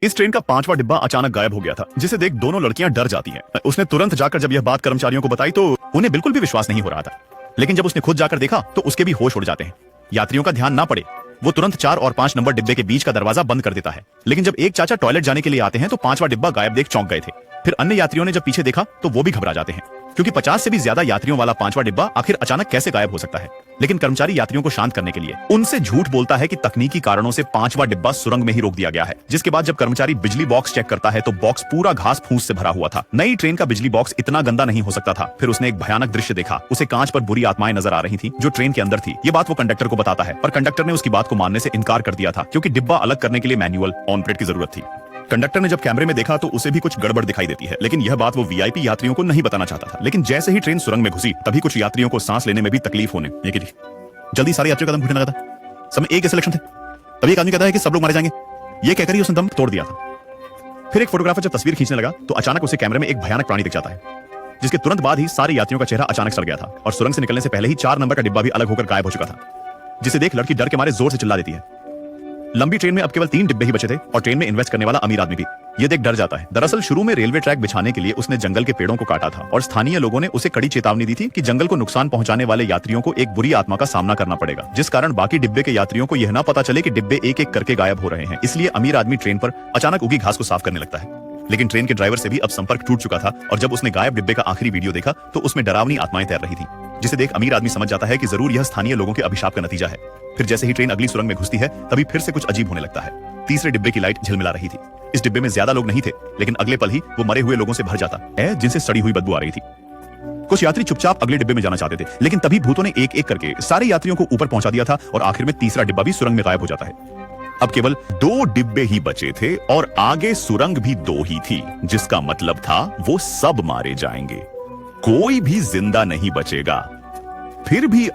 इस ट्रेन का 5वां डिब्बा अचानक गायब हो गया था, जिसे देख दोनों लड़कियां डर जाती हैं। उसने तुरंत जाकर जब यह बात कर्मचारियों को बताई तो उन्हें बिल्कुल भी विश्वास नहीं हो रहा था। लेकिन जब उसने खुद जाकर देखा तो उसके भी होश उड़ जाते हैं। यात्रियों का ध्यान ना पड़े, वो तुरंत 4 और 5 नंबर डिब्बे के बीच का दरवाजा बंद कर देता है। लेकिन जब एक चाचा टॉयलेट जाने के लिए आते हैं तो 5वां डिब्बा गायब देख चौंक गए थे। फिर अन्य यात्रियों ने जब पीछे देखा तो वो भी घबरा जाते हैं, क्योंकि 50 से भी ज्यादा यात्रियों वाला 5वां डिब्बा आखिर अचानक कैसे गायब हो सकता है। लेकिन कर्मचारी यात्रियों को शांत करने के लिए उनसे झूठ बोलता है कि तकनीकी कारणों से 5वां डिब्बा सुरंग में ही रोक दिया गया है। जिसके बाद जब कर्मचारी बिजली बॉक्स चेक करता है तो बॉक्स पूरा घास फूस से भरा हुआ था। नई ट्रेन का बिजली बॉक्स इतना गंदा नहीं हो सकता था। फिर उसने एक भयानक दृश्य देखा। उसे कांच पर बुरी आत्माएं नजर आ रही थी जो ट्रेन के अंदर थी। ये बात वो कंडक्टर को बताता है, पर कंडक्टर ने उसकी बात को मानने से इनकार कर दिया था, क्योंकि डिब्बा अलग करने के लिए मैनुअल ऑपरेट की जरूरत थी। कंडक्टर ने जब कैमरे में देखा तो उसे भी कुछ गड़बड़ दिखाई देती है, लेकिन यह बात वो वीआईपी यात्रियों को नहीं बताना चाहता था। लेकिन जैसे ही ट्रेन सुरंग में घुसी तभी कुछ यात्रियों को सांस लेने में भी तकलीफ होने लगी। जल्दी सारे यात्रियों का दम घुटने लगा था। समय एक सिलेक्शन थे। तभी एक आदमी कहता है कि सब लोग मारे जाएंगे। ये कहकर ही उसने दम तोड़ दिया था। फिर एक फोटोग्राफर जब तस्वीर खींचने लगा तो अचानक उसे कैमरे में एक भयानक प्राणी दिख जाता है, जिसके तुरंत बाद ही सारे यात्रियों का चेहरा अचानक सड़ गया था और सुरंग से निकलने से पहले ही 4 नंबर का डिब्बा भी अलग होकर गायब हो चुका था। जिसे देख लड़की डर के मारे जोर से चिल्ला देती है। लंबी ट्रेन में अब केवल 3 डिब्बे ही बचे थे और ट्रेन में इन्वेस्ट करने वाला अमीर आदमी भी। ये देख डर जाता है। दरअसल शुरू में रेलवे ट्रैक बिछाने के लिए उसने जंगल के पेड़ों को काटा था और स्थानीय लोगों ने उसे कड़ी चेतावनी दी थी कि जंगल को नुकसान पहुंचाने वाले यात्रियों को एक बुरी आत्मा का सामना करना पड़ेगा, जिस कारण बाकी डिब्बे के यात्रियों को यह ना पता चले कि डिब्बे एक एक करके गायब हो रहे हैं। इसलिए अमीर आदमी ट्रेन पर अचानक उगी घास को साफ करने लगता है। लेकिन ट्रेन के ड्राइवर से भी अब संपर्क टूट चुका था और जब उसने गायब डिब्बे का आखिरी वीडियो देखा तो उसमें डरावनी आत्माएं तैर रही थी, जिसे देख अमीर आदमी समझ जाता है कि जरूर यह स्थानीय लोगों के अभिशाप का नतीजा है। फिर जैसे ही ट्रेन अगली सुरंग में घुसती है तभी फिर से कुछ अजीब होने लगता है। तीसरे डिब्बे की लाइट झिलमिला रही थी। इस डिब्बे में ज्यादा लोग नहीं थे, लेकिन अगले पल ही वो मरे हुए लोगों से भर जाता है, जिनसे सड़ी हुई बदबू आ रही थी। कुछ यात्री चुपचाप अगले डिब्बे में जाना चाहते थे, लेकिन तभी भूतों ने एक एक करके सारे यात्रियों को ऊपर पहुंचा दिया था और आखिर में तीसरा डिब्बा भी सुरंग में गायब हो जाता है। अब केवल 2 डिब्बे ही बचे थे और आगे सुरंग भी 2 ही थी, जिसका मतलब था वो सब मारे जाएंगे, कोई भी जिंदा नहीं बचेगा। फिर भी